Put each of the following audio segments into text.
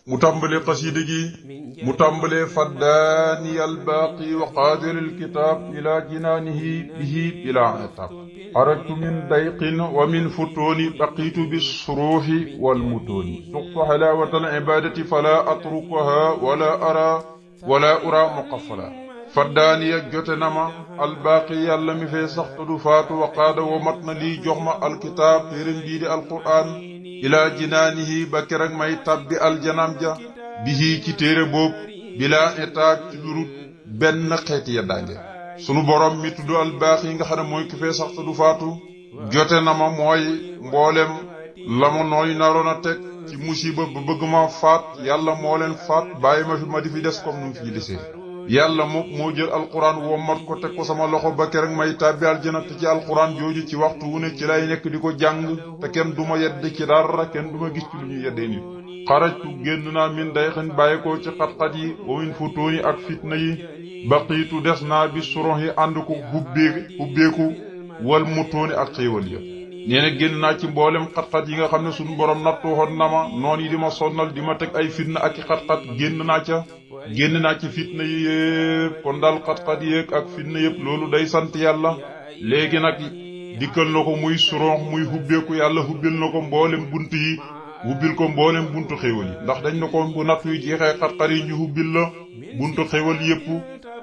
متمبلي قصيدة متمبلي فداني الباقي وقادر الكتاب إلى جنانه به بلا عتاب خرجت من ضيق ومن فتون بقيت بالصروح والمتون سقت حلاوة العبادة فلا أتركها ولا أرى مقفلا فداني جوتنما الباقي يالا مي في سخت دفات وقاد ومتن لي جخم الكتاب تيرنجيد القرآن إلى جنانه بكرك ماي تبي الجنام جا به ci téere boobu bila état ci lurut benn xeeti yeddaange sunu borom mi tudd al baax yi nga xam ne mooy ki fee sax te du faatu jote na ma mooy mboolem la ma nooy naroon a teg ci musiba ba bëgg ma faat yàlla moo leen faat bàyyi ma fi ma di fi des comme nu mu fi desee yàlla moo jël alquran wommat ko teg ko sama loxo ba kerek may tàbbi aljana te ci alquran jooju ci waxtu wu ne ci lay nekk di ko jàng te kenn du ma yedd ci dara kenn du ma gis ci lu ñu yeddee nit xarajtu génn naa min day xen bàyyi ko ci xat-xat yi wa min futuuni ak fitna yi baqiitu des naa bi surox yi ànd ko hubbeeku wal mutuuni ak xéewal ya nee na génn naa ci mboolem xat-xat yi nga xam ne suñu borom nattu woon na ma noon yi di ma sonnal di ma teg ay fitna ak i xat-xat génn naa ci fitna yi yëpp kon daal xat-xat yéeg ak fitna yëpp loolu day sant yàlla léegi nag dikkal na ko muy surox muy hubbeeku yàlla hubbil na ko mboolem bunt yi hubbil ko mboolem buntu xéewal yi ndax dañ na ko bu natt yu jeexee xat-xat yi ñu hubbil la buntu xéewal yépp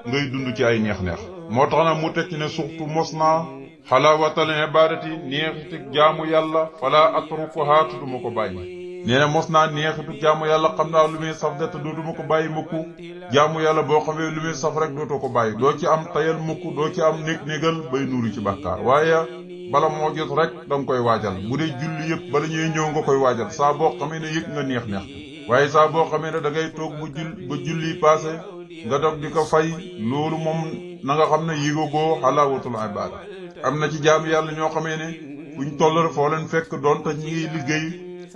ngay dund ci ay neex-neex moo tax na mu tekki ne suxtu mos naa xalaawatal ibaadati neexitu jaamu yàlla fala atrukuha duma ko bàyyi nee na mos naa neexitu jaamu yàlla xam naa lu muy saf de te dootuma ko bàyyi mukk jaamu yàlla boo xamee lu muy saf rek dootoo ko bàyyi doo ci am tayal mukk doo ci am négal bay nuuru ci bàkkaar waaye bala moo jot rek danga koy waajal bu dee julli yëpp bala ñuy ñëw nga koy waajal saa boo xamee ne yëg nga neex waaye saa boo xamee ne da ngay toog ba julli passé nga dog di ko fay loolu moom na nga xam ne yigagoo xalaawatul ibaada am na ci jaam yàlla ñoo xamee ne fuñ toll foo leen fekk doonte ñi ngi liggéey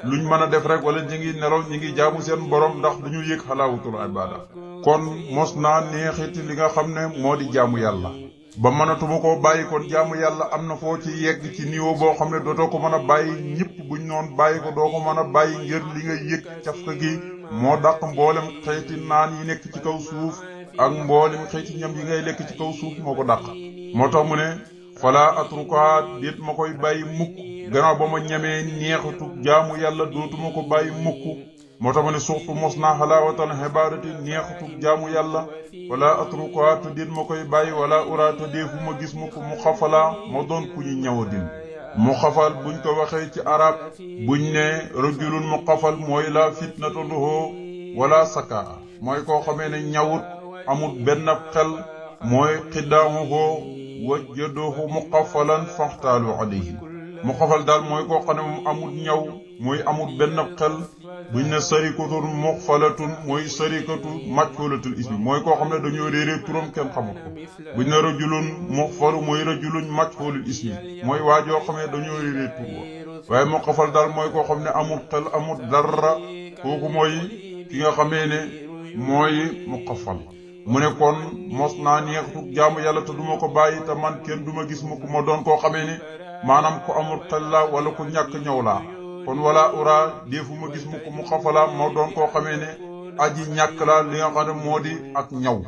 luñ mën a def rek wala ñi ngi nelaw ñi ngi jaamu seen borom ndax duñu yëg xalaawatul ibaada kon mos naa neexiti li nga xam ne moo di jaamu yàlla ba mënatuma koo bàyyi kon jaamu yàlla am na foo ci yegg ci niveau boo xam ne dootoo ko mën a bàyyi ñëpp buñ noon bàyyi ko doo ko mën a bàyyi ngir li nga yëg cafka gi moo dàq mboolem xeeti naan yi nekk ci kaw suuf ak mboolem xeeti ñam yi ngay lekk ci kaw suuf moo ko dàq moo tax mu ne fala atruka déet ma koy bàyyi mukk gannaaw ba ma ñamee neexatu jaamu yàlla dootuma ko bàyyi mukk moo tax ma ne suxtu mos naa xalaawatal ibaadati neexatu jaamu yàlla wala atruka te déet ma koy bàyyi wala ura te deefu ma gis mukk mu xafala ma doon ku ñu ñawadin mu xafal buñ ko waxee ci arab buñ ne rajulun mu xafal mooy la fitnatu lahu wala sakaa mooy koo xamee ne ñawut amul benn xel mooy xiddaamuhu wajjaduhu muqaffalan faxtaalu alayhi mu xafal daal mooy koo xam ne moom amul ñaw mooy amul benn xel buñ ne sarikatun muxfalatun mooy sarikatu majhulatul ismi mooy koo xam ne dañoo réeree turam kenn xamut ko buñ ne rajulun muxfalu mooy rajulun majhulul ismi mooy waajoo xam ne dañoo réeree tur wa waaye mu xafal daal mooy koo xam ne amul xel amul dara kooku mooy ki nga xamee ne mooy mu xafal mu ne kon mos naa neextu jaamu yàlla te duma ko bàyyi te man kenn duma gis mukk ma doon koo xamee ne maanaam ku amul xel la wala ku ñàkk ñëw laa kon wala ura deefu ma gis mukk mu xafala moo doon koo xamee ne aji ñàkk la li nga xam ne moo di ak ñaw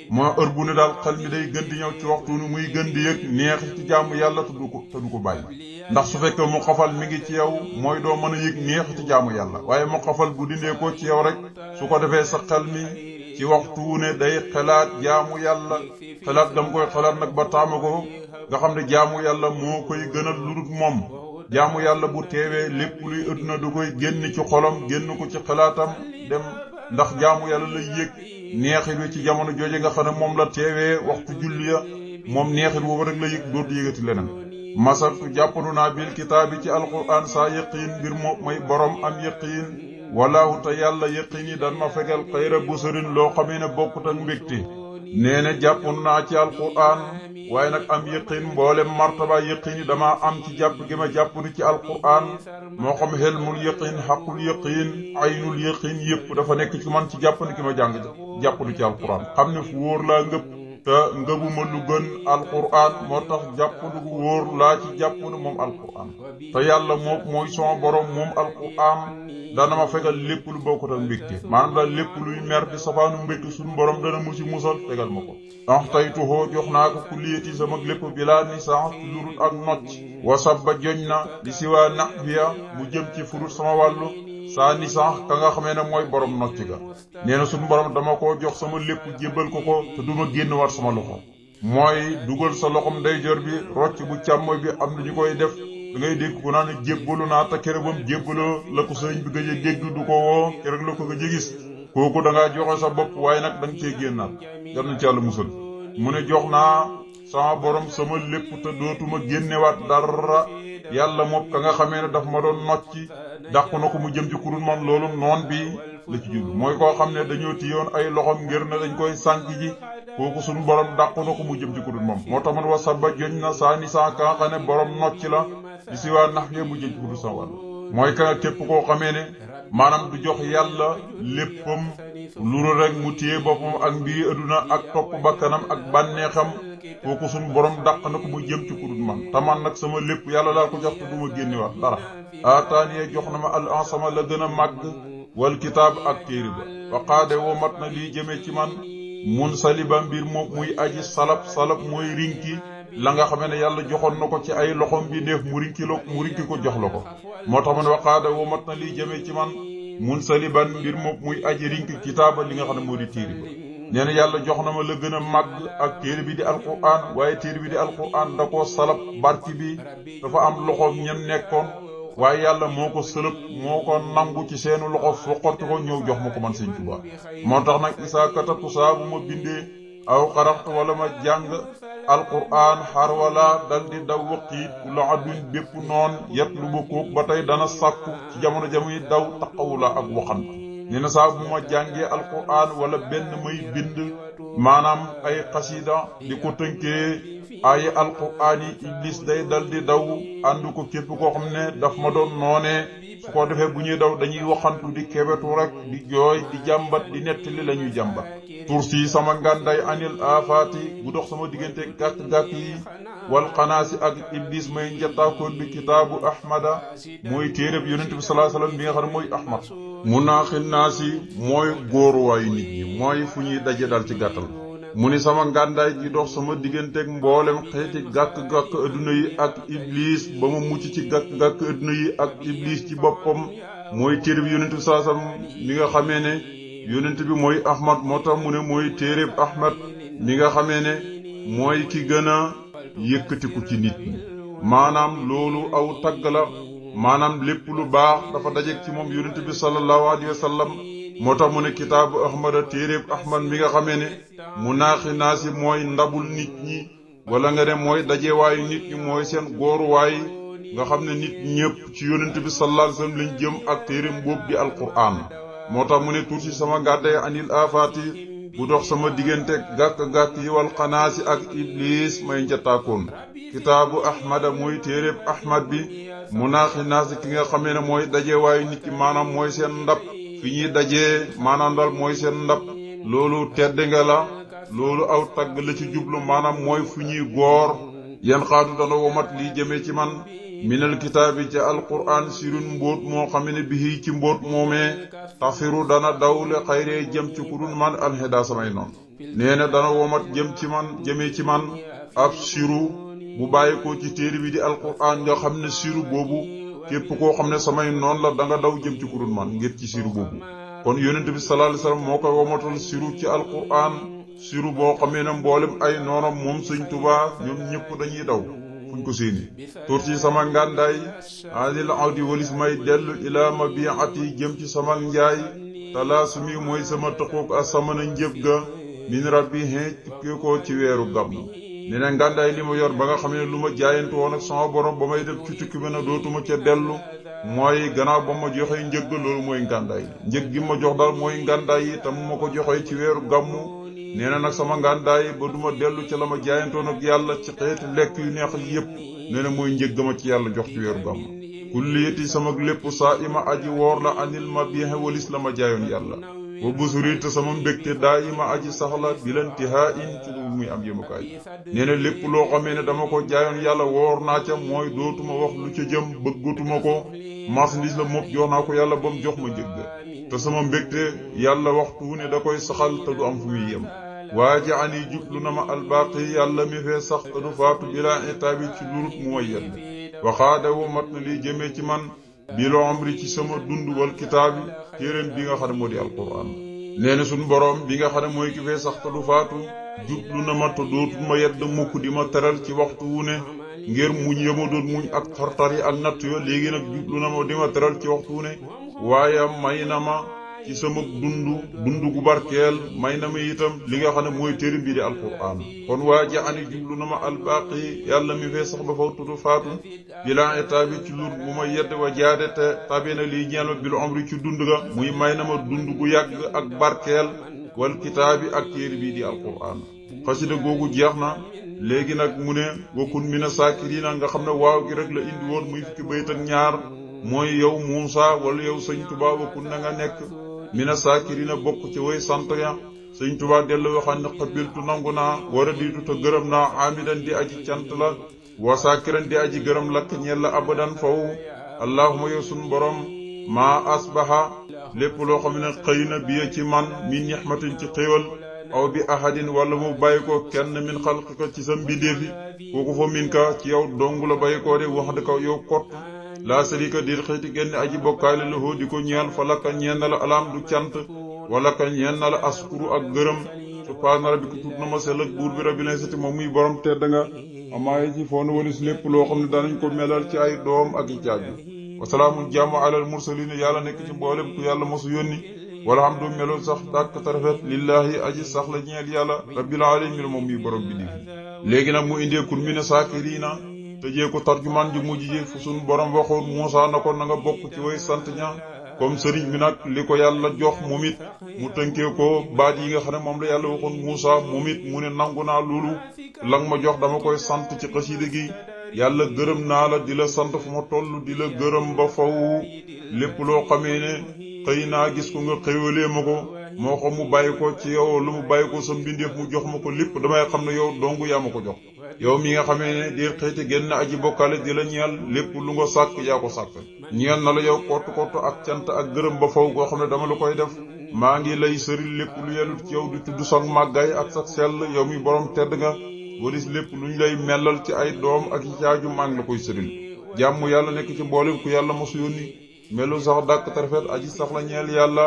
moo heure bu ne daal xel mi day gën di ñëw ci waxtu ni muy gën di yëg neex ci jaamu yàlla te du ko bàyyi ndax su fekkee mu xafal mi ngi ci yow mooy doo mën a yëg neex ci jaamu yàlla waaye mu xafal bu dindee ko ci yow rek su ko defee sa xel mi ci waxtu ne day xalaat jaamu yàlla xalaat dam koy xalaat nag ba taama ko nga xam ne jaamu yàlla moo koy gënal lu dul moom jaamu yàlla bu teewee lépp luy ëdduna du koy génn ci xolam génn ko ci xalaatam dem ndax jaamu yàlla lay yëg neexit wi ci jamono jooje nga xam ne moom la teewee waxtu julli ya moom neexit boobu rek la yëg dootu yëgati leneen masaktu jàppandu naa bil kitaabi ci alquran saa yëqiin mbir moom may borom am yëqiin walaahu te yàlla yëqiin yi dan ma fegal xayra busarin loo xamee ne bokkut ak mbégte nee na jàppandu naa ci alquran waaye nag am yëqiin mboolem martaba yëqiin yi dama am ci jàpp gi ma jàppandu ci alquran moo xam xelmul yëqiin xaqul yëqiin aynul yëqiin yëpp dafa nekk ci man ci jàppandu gi ma jàppandu ci alquran xam ne fu wóor laa ngëpp te ngëbuma lu gën alquran moo tax jàpp lu wóor laa ci jàpp ne moom alquran te yàlla moom mooy sama borom moom alquran dana ma fegal lépp lu bokkut ak mbégte maanaam daal lépp luy mer di safaanu mbégte suñu borom dana mu ci musal fegal ma ko ndax tey tuxoo jox naa ko kulliyati sama lépp bilaa ni sax lurul ak nocc wasab ba joñ na di siwaa nax biya mu jëm ci furut sama wàllu saa ni sax ka nga xamee ne mooy borom nocc ga nee na suñu borom dama ko jox sama lépp jébbal ko te duma génn war sama loxo mooy dugal sa loxom ndeyjoor bi rocc bu càmmoñ bi am na ñu koy def da ngay dégg ku naan jébbalu naa te kere bam jébbaloo la ko sëriñ bi gëj a dégg du ko woo kere la ko gëj a gis kooku da ngaa joxe sa bopp waaye nag da nga cee génnaat yal na ci yàlla musal mu ne jox naa sama borom sama lépp te dootuma génnewaat dara yàlla moom ka nga xamee ne daf ma doon nocci dàq na ko mu jëm ci kurul man loolu noon bi la ci jublu mooy koo xam ne dañoo tiyoon ay loxom ngir ne dañ koy sànk ji kooku suñu borom dàq na ko mu jëm ci kurul moom moo tax man wa saba joñ na saa ni saa ka nga xam ne borom nocc la di si waa nax ye mu jëm ci kurul sa wàll mooy ka képp koo xamee ne maanaam du jox yàlla léppam luru rek mu téye boppam ak mbiri adduna ak topp bakkanam ak bànneexam kooku suñu borom dàq na ko mu jëm ci kurul man taman nag sama lépp yàlla laa ko jox te du ma génnewaat dara ataaniye jox na ma al ansama la gën a màgg wal kitaab ak téere ba waqaade woo mat na lii jëmee ci man mun saliba mbir moom muy aji salab mooy rinki la nga xamee ne yàlla joxoon na ko ci ay loxom bi neef mu rinki ko jox la ko moo tax man waqaade woo mat na lii jëmee ci man mun saliban mbir moom muy aji rinki kitaaba li nga xam ne moo di téere ba nee na yàlla jox na ma la gën a màgg ak téere bi di alquran waaye téere bi di alquran da koo salab barki bi dafa am loxoom ñem nekkoon waaye yàlla moo ko sëlëb moo ko nangu ci seenu loxo foqorti ko ñëw jox ma ko man Sëñ Tuubaa moo tax nag isaa katatu saa bu ma bindee aw xaraxtu wala ma jàng alquran xar wala dal di daw waqiit la addun bépp noon yet lu ba kóog ba tey dana sàkku ci jamono jamuy daw taqawula ak waxant nee na saa bu ma jàngee alquran wala benn may bind maanaam ay xasida di ko tënkee ay alquran yi iblis day dal di daw ànd ko képp koo xam ne daf ma doon noonee su ko defee bu ñuy daw dañuy waxantu di kebetu rek di jooy di jàmbat di nettali la ñuy jàmbat tursi sama ngànday anil afaati bu dox sama diggante gàkk-gàkk yi wal xanaasi ak iblis may njattaakoon bi kitaabu ahmada mooy téereb yonent bi sallallahu alayhi wasallam bi nga xam ne mooy ahmad munaaxil naasi mooy góoruwaayu nit ñi mooy fu ñuy daje dal ci gàttal mu ni sama ngàndaay gi dox sama digganteeg mboolem xeeti gàkk-gàkk adduna yi ak iblis ba ma mucc ci gàkk-gàkk adduna yi ak iblis ci boppam mooy téere bi yonent bi saasam mi nga xamee ne yonent bi mooy ahmad moo tax mu ne mooy téereb ahmad mi nga xamee ne mooy ki gën a yëkkatiku ci nit ñi maanaam loolu aw tagg la maanaam lépp lu baax dafa dajeeg ci moom yonent bi sallallahu alayhi wa sallam moo tax mu ne kitaabu ahmada téeréeb ahmad mi nga xamee ne mu naaxi naasi mooy ndabul nit ñi wala nga ne mooy dajewaayu nit ñi mooy seen góoruwaay nga xam ne nit ñëpp ci yonent bi sallallahu alayhi wa sallam lañ jëm ak téeréem boobu di alquran moo tax mu ne tuuti sama gàdday anil afaati bu dox sama diggante gàkk-gàkk yi wal xanaasi ak iblis may njattaakoon kitaabu ahmada mooy téeréeb ahmad bi mu naaxi naasi ki nga xamee ne mooy dajewaayu nit ñi maanaam mooy seen ndab fi ñuy dajee maanaam daal mooy seen ndab loolu tedd nga la loolu aw tagg la ci jublu maanaam mooy fu ñuy góor yan xaatu dana womat lii jëmee ci man minal kitaabi ca alquran sirun mbóot moo xam ne bii ci mbóot moomee tafiru dana dawle xayree jëm ci ku dul man alxeda samay noon nee na dana womat jëmee ci man ab siru bu bàyyi ko ci téere bi di alquran nga xam ne siru boobu képp koo xam ne samay noon la danga daw jëm ci ku dul man ngir ci siru boobu kon yonent bi sallallahu alayhi wasallam moo koy womatal siru ci alquran siru boo xamee ne mboolem ay noonam moom Sëñ Tuubaa ñoom ñëpp dañuy daw fuñ ko séeni tur ci sama ngàndaay anil awdi walis may dellu ilaa mabiati jëm ci sama njaay talaasumi mooy sama tëqoog a sama na njëb ga min rabbi tukkee ko ci weeru gàmm ne na ngàndaay li ma yor ba nga xam ne lu ma jaayantu woon ak sama borom ba may def ci tukki bi na dootuma ca dellu mooy gannaaw ba ma joxee njëg loolu mooy ngàndaay njëg gi ma jox daal mooy ngàndaay yi tam ma ko joxee ci weeru gàmmu nee na nag sama ngàndaay ba duma dellu ca la ma jaayantoon ak yàlla ci xeeti lekk yu neex yépp nee na mooy njëg ma ci yàlla jox ci weeru gàmmu kulliyati sama lépp saa ima aji woor la anil ma biixe walis la ma jaayoon yàlla wa busuri te sama mbégte daa ima aji saxla bilantihaa in ci lu muy am yëmukaay nee na lépp loo xamee ne dama ko jaayoon yàlla woor naa ca mooy dootuma wax lu ca jëm bëggatuma ko marchandise la moom jox naa ko yàlla ba mu jox ma njëgg te sama mbégte yàlla waxtu ne da koy saxal te du am fu muy yem waajaani jublu na ma albaaqi yàlla mi fee sax te du faatu bilaa itaabi ci lurut mu may yedd waxaadawu mat na lii jëmee ci man bilo amri ci sama dund wal kitaabi téeréem bi nga xam ne moo di alquran nee na suñu boroom bi nga xam ne mooy ki fee sax te du faatu jublu na ma te dootul ma yedd mukk di ma teral ci waxtu wu ne ngir muñ yama doon muñ ak tartar yi ak natt yo léegi nag jublu na ma di ma teral ci waxtu wu ne waaye may na ma ci sama dund gu barkeel may na ma itam li nga xam ne mooy téere bi di alquran kon waa jaani jublu na ma albaqi yàlla mi fee sax ba faw tudu faatu bilaa etaabi ci lur bu ma yedd wa jaade te tabe na lii ñeel ma bilu amri ci dund ga muy may na ma dund gu yàgg ak barkeel wal kitaabi ak téere bi di alquran xasida googu jeex na léegi nag mu ne wakun mina saakiriina nga xam ne waaw gi rek la indi woon muy fukki bayt ak ñaar mooy yow Muusa wala yow sëñ Tuubaa wakun na nga nekk mina saakiriina bokk ci way sant ya sëñ Tuubaa dellu waxaan ne xabiltu nangu naa war a diitu te gërëm naa amidan di aji cant la wa saakiran di aji gërëm lakk ñeel la abadan faw allahuma yow sun borom maa asbaha lépp loo xam ne xëy na biya ci man min nixmatin ci xéewal aw bi ahadin wala mu bàyyi ko kenn min xalqika ci sa mbindeefi kooku fa min ka ci yow dong la bàyyi ko de wax dëgg yow kott laa sarika dir xëyti genn aji bokkaale la hoo di ko ñeel fa lakka ñeen na la alaam du cant wala ka ñeen na la askuru ak gërëm subhaana rabbika tuut na ma sell ak buur bi rabbil izzati moom muy borom tedd nga amaaye ci foonu walis lépp loo xam ne daanañ ko melal ci ay doom ak i caaju wasalaamun jàmm alal mursalin yàlla nekk ci mboolem ku yàlla mosu yónni wala xam du melo sax dàkk tarafet lillahi aji sax la ñeel yàlla rabbil alamin moom muy borom bi di léegi nag mu indee kun mi ne saakiriina tëjee ko tarjumaan ji mujj ji fu suñ borom waxoon Muusa na ko na nga bokk ci way sant ña comme sëriñ bi nag li ko yàlla jox moom it mu tënkee ko baat yi nga xam ne moom la yàlla waxoon Muusa moom it mu ne nangu naa loolu lang ma jox dama koy sant ci xasida gi yàlla gërëm naa la di la sant fu ma toll di la gërëm ba faw lépp loo xamee ne xëy naa gis ko nga xéwalee ma ko moo xam mu bàyyi ko ci yow lu mu bàyyi ko sa mbindeef mu jox ma ko lépp damay xam ne yow dong yaa ma ko jox yow mi nga xamee ne di xëyti génn aji bokkaale di la ñeel lépp lu nga sàkk yaa ko sàkk ñeel na la yow kott ak cant ak gërëm ba faw goo xam ne dama la koy def maa ngi lay sëril lépp lu yelut ci yow di tudd sax màggaay ak sax sell yow mi borom tedd nga walis lépp luñ lay mellal ci ay doom ak yi caaju maa ngi la koy sëril jàmm yàlla nekk ci mboolem ku yàlla mosu yónni melu sax dàkk tarafet aji sax la ñeel yàlla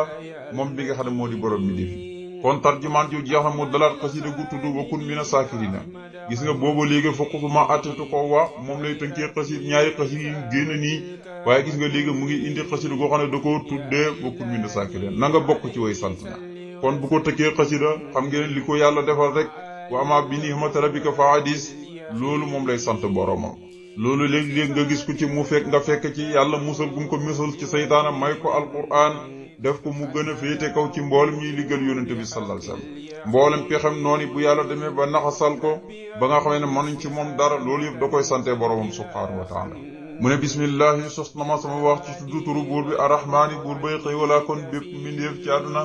moom bi nga xam ne moo di borom mi defi kon tarjumaan ju jeex na mu dalaat xasida gu tudd wakun mina saakiriina gis nga booba léegi foqusuma attetu ko wax moom lay tënkee xasid ñaari xasid yi génn nii waaye gis nga léegi mu ngi indi xasida goo xam ne da koo tuddee wakun mina saakiriina na nga bokk ci way sant na kon bu ko tëkkee xasida xam ngeen li ko yàlla defal rek wa ama bi ni'mati rabbika fa hadis loolu moom lay sant boromam loolu léegi-léegi nga gis ko ci mu fekk ci yàlla musal gum ko musal ci saytaana may ko alquran def ko mu gën a féete kaw ci mboolem ñuy liggal yonente bi sallallahu alayhi wasallam mboolem pexem noonu bu yàlla demee ba naxasal ko ba nga xamee ne mënuñ ci moom dara loolu yëpp da koy sante boromam subhaanahu wa taala mu ne bismillahi sos na ma sama wax ci tuddu turu buur bi arrahmaani buur bay xëy walaa kon bépp mbindeef ci àdduna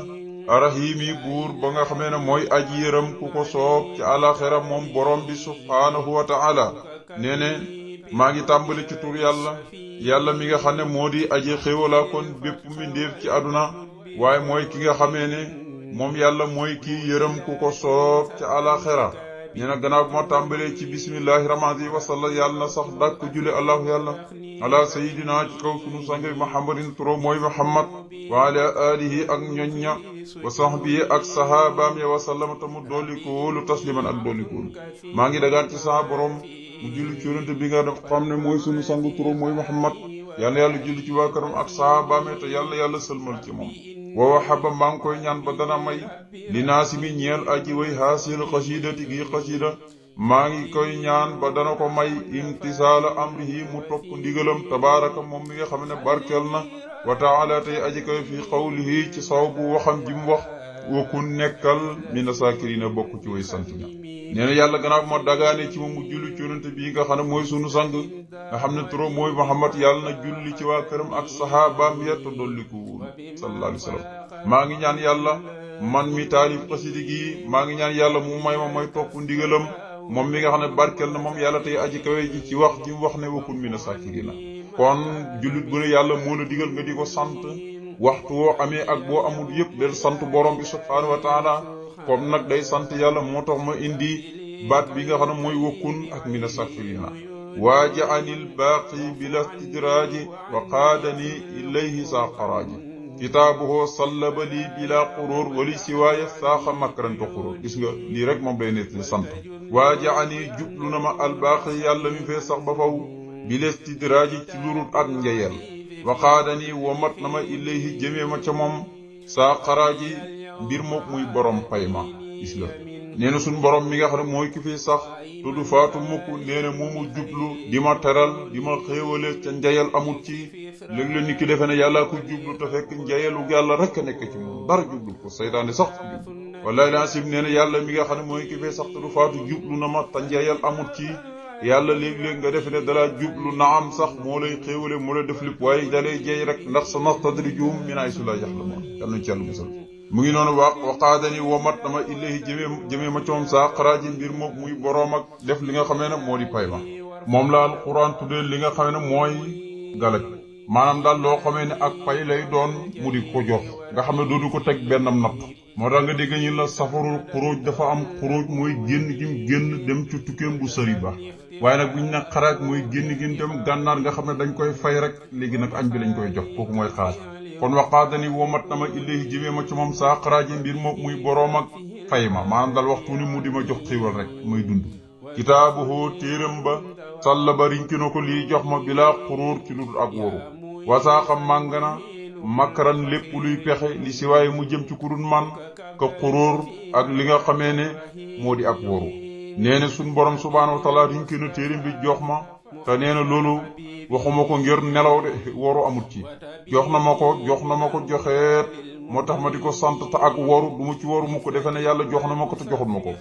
arrahimi buur ba nga xamee ne mooy aji yërëm ku ko soob ci alaxira moom borom bi subhaanahu wa taala nee ne maa ngi tàmbali ci tur yàlla mi nga xam ne moo di aji xéewalaa kon bépp mbindeef ci àdduna waaye mooy ki nga xamee ne moom yàlla mooy kii yërëm ku ko soob ci alaxira nee na gannaaw bu ma tàmbalee ci bismillahi rahmaani wa salla yàlla na sax dàkk jule allahu yàlla ala sayidina ci kaw sunu sang bi muhammadin turo mooy muhammad wa ala alihi ak ñoñña wa sahbihi ak sahabaam ya wa sallama tamu dolli koolu tasliman ak dolli koolu maa ngi dagaan ci sa borom mu julli ci yonente bi nga xam ne mooy sunu sang turo mooy muhammad yàlla yàlla julli ci waa këram ak sahabaam te yàlla sëlmal ci moom wa waxaba maa ngi koy ñaan ba dana may li naasi mi ñeel aji way haasil xasidati gi xasida maa ngi koy ñaan ba dana ko may imtisaala amrihi mu topp ndigalam tabaaraka moom mi nga xam ne barkel na wa taala tey aji koy fi qawlihi ci saw bu waxam ji mu wax wakun nekkal mina saakirina bokk ci way sant ña. nee na yàlla gannaaw ma dagaane ci ma mu julli ci yonente bii nga xam ne mooy sunu sang nga xam ne turam mooy Muhammad yàlla na julli ci waa këram ak saxaabaam ya te dolliku sallallahu alayhi wa sallam. maa ngi ñaan yàlla man mi taalif xasidi gi maa ngi ñaan yàlla mu may ma may topp ndigalam moom mi nga xam ne barkel na moom yàlla tey aji kawe ji ci wax ji mu wax ne wakun mina saakirina. kon jullit bu ne yàlla moo la digal nga di ko sant waxtu woo amee ak boo amul yëpp del sant borom bi subhaanahu wa taala. comme nag day sant yàlla moo tax ma indi baat bi nga xam ne mooy wakun ak mina saakirina. waajaanil baaqi bila stidraaji wa qaadani ilayhi saa qaraaji kitaabuhu sallaba lii bila quruur wali siwaaya saaxa makrante quruur. gis nga lii rek moom day nekk li sant. waajaani jublu na ma albaaqi yàlla mi fee sax ba faw bila stidraaji ci lurut ak njeyel wa qaadani womat na ma ilayhi jëmee ma ca moom saa qaraaji mbir moom muy borom pay ma. gis nga nee na suñ borom mi nga xam ne mooy ki fi sax tudd faatu mukk nee na moomu jublu di ma teral di ma xéewale ca njayal amul ci léegi la nit ki defe ne yàllaa ko jublu te fekk njayalu yàlla rek a nekk ci moom dara jublu ko saytaane sax jublu. wallahi lancim nee na yàlla mi nga xam ne mooy ki fi sax tudd faatu jublu na ma te njayal amul ci yàlla léeg-léeg nga defe ne dalaa jublu na am sax moo lay xéewale moo lay def lépp waaye dalay jeey rek ndax sa nastadrijuhum min haysu laa ya'lamuun yàlla nañ ci yàlla musal. mu ngi noonu waqaadani womat dama ilayhi jëmee ma coom saa xaraaji mbir moom muy boroom ak def li nga xamee ne moo di pay ma. moom la alquran tuddee li nga xamee ne mooy galaj maanaam daal loo xamee ne ak pay lay doon mu di ko jox nga xam ne doodu ko teg bennam natt. moo tax nga dégg ñu la safarul xuruj dafa am xuruj mooy génn gim génn dem ci tukkeem bu sëri ba waaye nag buñ ne xaraaj mooy génn gim dem gànnaar nga xam ne dañ koy fay rek léegi nag añ bi lañ koy jox kooku mooy xaraaj. kon waqaadani womat na ma ilayhi jëmee ma ci moom saa xaraaji mbir moom muy boroom ak fay ma maanaam dal waxtu ni mu di ma jox xiiwal rek muy dund. kitaabuhu téeram ba sàll ba rinki na ko lii jox ma bilaa xuruur ci lu dul ak woru wasaaxa màngana makaran lépp luy pexe li si waaye mu jëm ci kurun man ka xuruur ak li nga xamee ne moo di ak woru. nee na suñ borom subhaanahu wa taala rinki na téeram bi jox ma te nee na loolu waxuma ko ngir nelaw de woru amut ci jox na ma ko joxeet moo tax ma di ko sant te ak woru du ma ci woru mu ko defe ne yàlla jox na ma ko te joxut ma ko.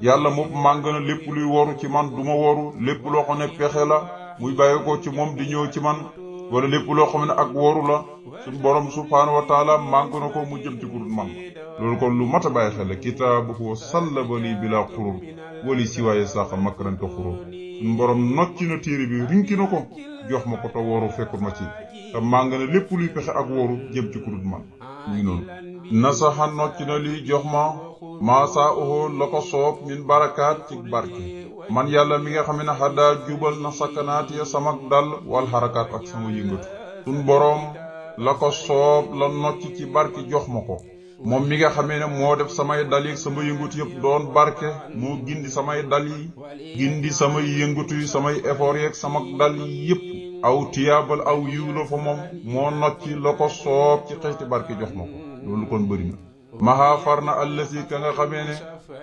yàlla moom màng na lépp luy woru ci man du ma woru lépp loo xam ne pexe la muy bàyyi ko ci moom di ñëw ci man wala lépp loo xam ne ak woru la suñ borom subhaanahu wa taala màng na ko mu jëm ci kurut man. loolu kon lu mat a bàyyi xel la kitaabuhu sallaba lii bilaa xurur wali siwaaye saaxa makarante xurur suñ borom nocci na téere bi rinki na ko jox ma ko te woru fekkut ma ci te màng na lépp luy pexe ak woru jëm ci kurut man. mu ngi noonu nasaxa nocc na lii jox ma maasaa oxoo la ko soob min barakaat ci barke man yàlla mi nga xam ne xaddaa jubal na sakkanaat ya samak dal wal xarakaat ak sama yëngatu suñ boroom la ko soob la nocc ci barke jox ma ko moom mi nga xamee ne moo def samay dal yi sama yëngatu yëpp doon barke moo gindi samay dal yi gindi samay yëngatu yi samay effort yeeg samak dal yi yëpp aw tiyaabal aw yiw la fa moom moo nocci la ko soob ci xeeti barke jox ma ko loolu kon bëri na. maxaa far na allasi ka nga xamee ne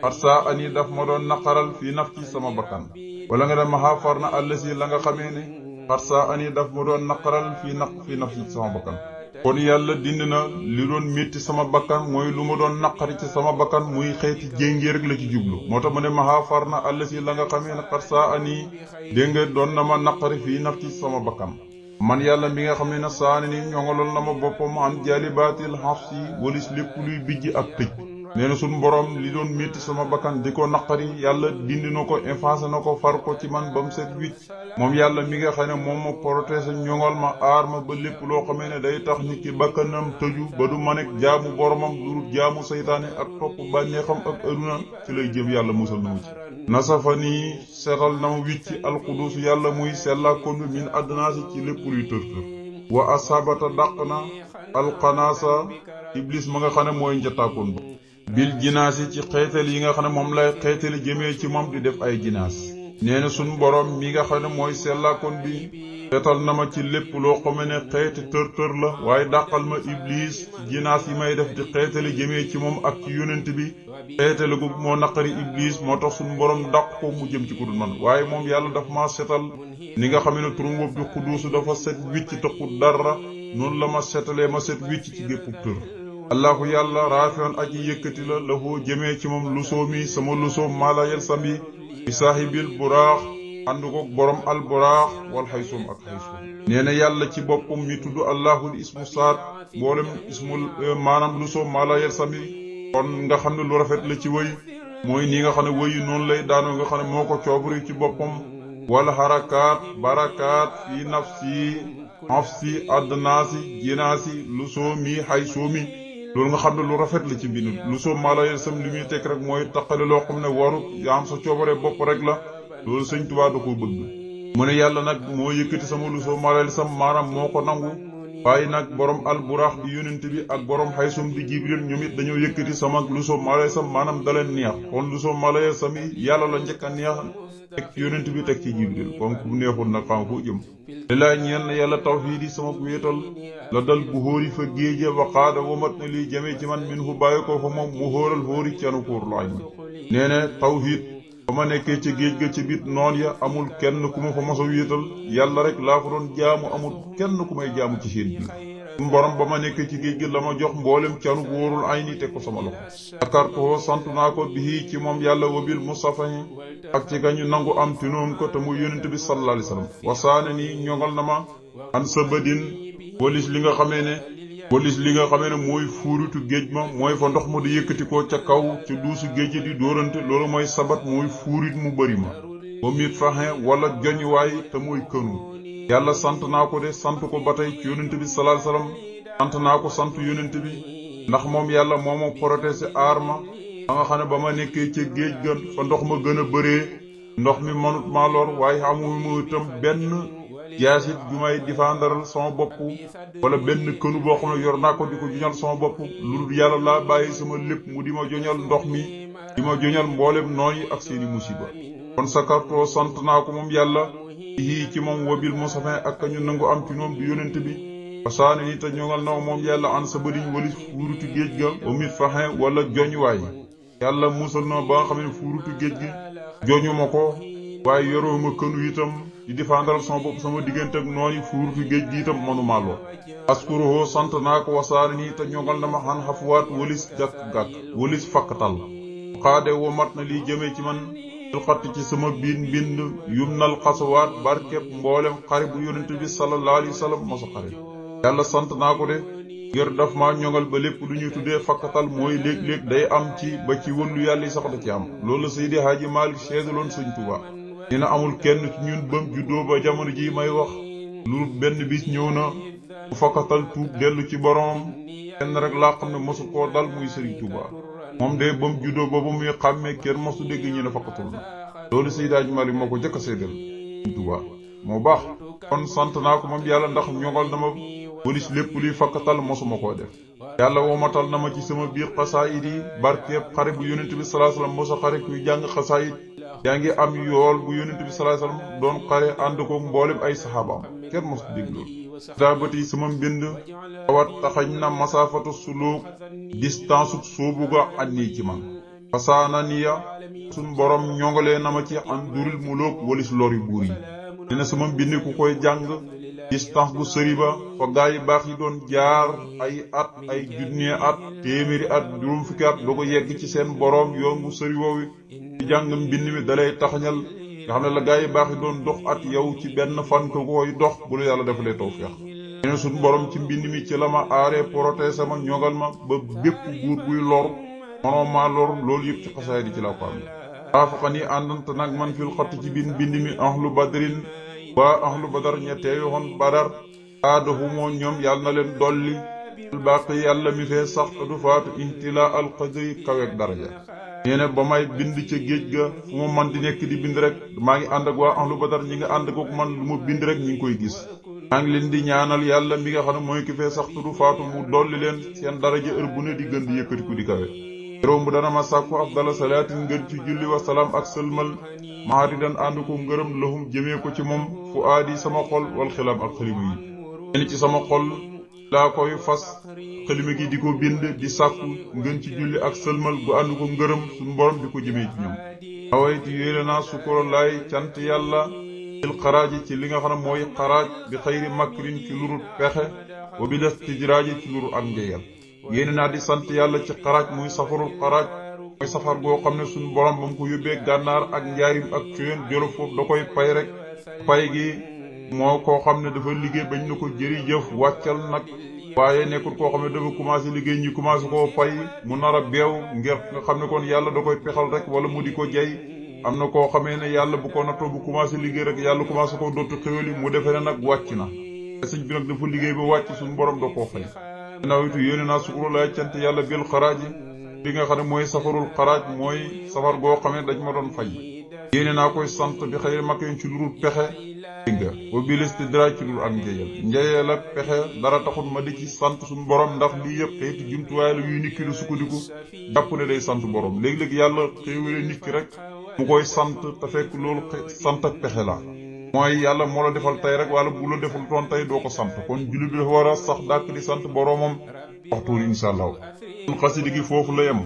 xar saa ani daf ma doon naqaral fii naf ci sama bakkan wala nga dem maxaa far na allasi la nga xamee ne xar saa ani daf ma doon naqaral fii naf ci sama bakkan. kon yàlla dindi na li doon métti sama bakkan mooy lu ma doon naqari ci sama bakkan muy xeeti jéngee rek la ci jublu moo tax ma ne maxaa far na allasi la nga xamee ne xar saa ani dégg nga doon na ma naqari fii naf ci sama bakkan. man yàlla mi nga xam ne na saani ni ñoŋaloon na ma boppam an jaalibaatil xafsi walis lépp luy bijj ak tëj. nee na suñ borom li doon métti sama bakkan di ko naqari yàlla dindi na ko effacé na ko far ko ci man ba mu set wicc moom yàlla mi nga xam ne moom ma protégé ñoŋal ma aar ma ba lépp loo xamee ne day tax nit ki bakkanam tëju ba du ma nekk jaamu boromam durut jaamu saytaane ak topp bànneexam ak aduna ci lay jëm yàlla musal na mu ci. nasafa nii setal na ma wicc alxudus yàlla muy sellaakoon bi min adnaasi ci lépp luy tër-tër wa asabata dàq na alxanaasa iblis ma nga xam ne mooy njataakoon ba bil jinaasi ci xeetal yi nga xam ne moom lay xeetali jëmee ci moom di def ay jinaas. nee na suñ borom mi nga xam ne mooy sellaakoon bi seetal na ma ci lépp loo xame ne xeeti tër-tër la waaye dàqal ma iblis ci jinaas yi may def di xeetali jëmee ci moom ak ci yonent bi xeetali gu moo naqari iblis moo tax suñ borom dàq ko mu jëm ci ku dul man waaye moom yàlla daf maa seetal ni nga xam ne turum boobu di xuduusu dafa set wicc tëqut dara noonu la ma seetalee ma set wicc ci gépp tër. allahu yàlla raafi'un aji yëkkati la lahu jëmee ci moom lusoomi sama lusoom maala yel sambi bi saahibil buraax ànd koog borom al buraax wal xaysoom ak xaysoom nee na yàlla ci boppam mi tudd allahul ismu saat mboolem ismul maanaam lusoom maala yel sambi kon nga xam ne lu rafet la ci wëy mooy nii nga xam ne wëy yi noonu lay daanoo nga xam ne moo ko coobari ci boppam wala harakaat barakaat fi nafsi adnaasi jinaasi lusoomi xaysoomi loolu nga xam ne lu rafet la ci bindu lu soom maala yel sam li muy tekk rek mooy taqale loo xam ne warut yaa am sa coobare bopp rek la loolu sëñ Tuubaa da koo bëgg mu ne yàlla nag moo yëkkati sama lu soom maala yel sam maanaam moo ko nangu waaye nag borom alburaax di yonent bi ak borom xaysum di jibril ñoom it dañoo yëkkati sama lu soom maala yel sam maanaam da leen neex kon lu soom maala yel sam yi yàlla la njëkk a neex teg ci yonent bi teg ci jibril kon ku neexul nag xam foo jëm li laa ñeel na yàlla tawxiid yi sama wéetal la dal bu hóori fa géeje waxaada womat na lii jamee ci man min hu bàyyi ko fa moom mu hóoral hóori canu kóor laay mi nee na tawxiid ba ma nekkee ca géej ga ci biit noon ya amul kenn ku ma fa mos a wéetal yàlla rek laa fa doon jaamu amul kenn ku may jaamu ci seen biir suñu borom ba ma nekkee ci géej gi la ma jox mboolem canu wóorul ay ni teg ko sama loxo akartoo sant naa ko bii ci moom yàlla wabil mustafa ak ci gañu nangu am tinoom ko te muy yonent bi sallallahu alayhi wasallam wasaane nii ñoŋal na ma an sa badin walis li nga xamee ne mooy fuuritu géej ma mooy fa ndox ma di yëkkati ko ca kaw ca duusu géej di dóorante loolu mooy sabat mooy fuurit mu bari ma ba mit faxin wala joñwaay te mooy kënu yàlla sant naa ko de sant ko ba tey ci yonent bi sallallahu alayhi wasallam sant naa ko sant yonent bi ndax moom yàlla moo ma protéger aar ma ba nga xam ne ba ma nekkee ca géej ga fa ndox ma gën a bëree ndox mi manut maa lor waaye amuma itam benn jaasit ju may difandaral sama bopp wala benn kënu boo xam ne yor naa ko di ko joñal sama bopp lu dul yàlla laa bàyyi sama lépp mu di ma joñal ndox mi di ma joñal mboolem noon yi ak seeni musiba kon sakartoo sant naa ko moom yàlla yii ci moom wabil musafin ak ñu nangu am ci ñoom du yonent bi fasaane ni te ñoŋal naw moom yàlla an sa bëriñ walis fuurutu géej ga ba mit faxin wala joñwaay yàlla musal na ba nga xam ne fuurutu géej gi joñu ma ko waaye yoroo ma kënu itam di défendral sama bopp sama diggante ak noonu fuurutu géej gi itam manuma loo askuruhoo sant naa ko wasaare nii te ñoŋal na ma xan xafuwaat walis gàkk-gàkk walis fakkatal xaade woo mat na lii jëmee ci man il xatti ci sama bind yum nal xasawaat barkeb mboolem xare bu yonent bi sallallahu alayhi wa sallam mosa xare yàlla sant naa ko de ngir daf maa ñoŋal ba lépp lu ñuy tuddee fakkatal mooy léeg-léeg day am ci ba ci wëllu yàlla yi sax da ci am loolu la Seydi Haaji Maalik seedaloon Sëñ Tuubaa dina amul kenn ci ñun bam juddoo ba jamono ji may wax lu benn bis ñëw na bu fakkatal tuub dellu ci boroom kenn rek laa xam ne mosu koo dal muy Sëriñ Tuubaa moom de bam juddoo boobu muy xàmmee kenn mosu dégg ñu ne fakkatul na loolu Seydi Haaji Maalik moo ko jëkk a seedal Sëriñ Tuubaa moo baax kon sant naa ko moom yàlla ndax ñoŋal na ma polis lépp luy fakkatal mosuma koo def yàlla womatal na ma ci sama biir xasaayid yi barkeeb xare bu yonent bi sallallahu alayhi wasallam mosa xare kuy jàng xasaayid yaa ngi am yool bu yonent bi sallallahu alayhi wasallam doon xare ànd ko mboolem ay saxaabaam kenn mosu dégg loolu daabati sama mbind tawat taxañ na masaafatu suluk distance soobu ga annii ci man fasaana niya suñ borom ñongalee na ma ci an duril muluk walis lori buur yi dina sama mbind ku koy jàng distance bu sëri ba fa gaa yi baax yi doon jaar ay at ay junne at téeméeri at juróom fukki at doo ko yegg ci seen boroom yoon bu sëri woowi ci jàng mbind mi dalay taxañal nga xam ne la gaa yi baax yi doon dox at yow ci benn fan ko koy dox bu la yàlla defalee tawfeex ñene suñ borom ci mbind mi ci la ma aaree protéger sama ñogal ma ba bépp buur buy lor manoo maa lor loolu yëpp ci xasaay di ci la ko am waafaxa ni àndante nag man fil xotti ci biir mbind mi ahlu badrin waa ahlu badar ñettee yoxoon badar aadahumoo ñoom yàlla na leen dolli albaqi yàlla mi fee sax du faatu intila alqadri kaweeg daraja nee na ba may bind ca géej ga fu ma man di nekk di bind rek maa ngi ànd ak waa ahlu badar ñi nga ànd ak man lu ma bind rek ñi ngi koy gis maa ngi leen di ñaanal yàlla mi nga xam ne mooy ki fee sax du faatu mu dolli leen seen daraja heure bu ne di gën di yëkkatiku di kawe réew mu dana ma sàkku afdala salaatin ngën ci julli wa salaam ak sëlmal maari dan ànd ko ngërëm lahum jëmee ko ci moom fu aadi sama xol wal xilaam ak xalima yi leen ci sama xol laa koy fas xalima gi di ko bind di sàkku ngën ci julli ak sëlmal gu ànd ko ngërëm suñu borom di ko jëmee ci ñoom awayti yéene naa sukuro laay cant yàlla il xaraaji ci li nga xam ne mooy xaraaj bi xayri makrin ci lurut pexe wa bi des tijraaji ci luru ak njeyal yéene naa di sant yàlla ci xaraaj muy safarul xaraaj mooy safar goo xam ne suñu borom ba mu ko yóbbee gànnaar ak njaarim ak cuyen jolof foofu da koy pay rek pay gi moo koo xam ne dafa liggéey bañ na ko jërëjëf wàccal nag waaye nekkul koo xam ne dafa commencé liggéey ñi commencé koo fay mu nar a beew ngir nga xam ne kon yàlla da koy pexal rek wala mu di ko jay am na koo xamee ne yàlla bu ko nattoo bu commencé liggéey rek yàlla commencé koo dootu xéwali mu defee ne nag wàcc na sëñ bi nag dafa liggéey ba wàcc suñu borom da koo fay nawitu yéene naa sukuru laay cant yàlla bil xaraaji bi nga xam ne mooy safarul xaraaj mooy safar goo xam ne dañ ma doon fay yéene naa koy sant bi xëy mag yoon ci lurul pexe nga wa bil istidraaj ci lul ak njëyal ak pexe dara taxul ma di ci sant suñu borom ndax lii yëpp xeeti jumtuwaay la yuy nit ki lu sukkandiku jàpp ne day sant borom léegi-léegi yàlla xéewale nit ki rek mu koy sant te fekk loolu sant ak pexe la mooy yàlla moo la defal tey rek wala bu la defal toon tey doo ko sant kon jullit bi dafa war a sax dàkk di sant boromam waxtu insha allah kon xasida gi foofu la yem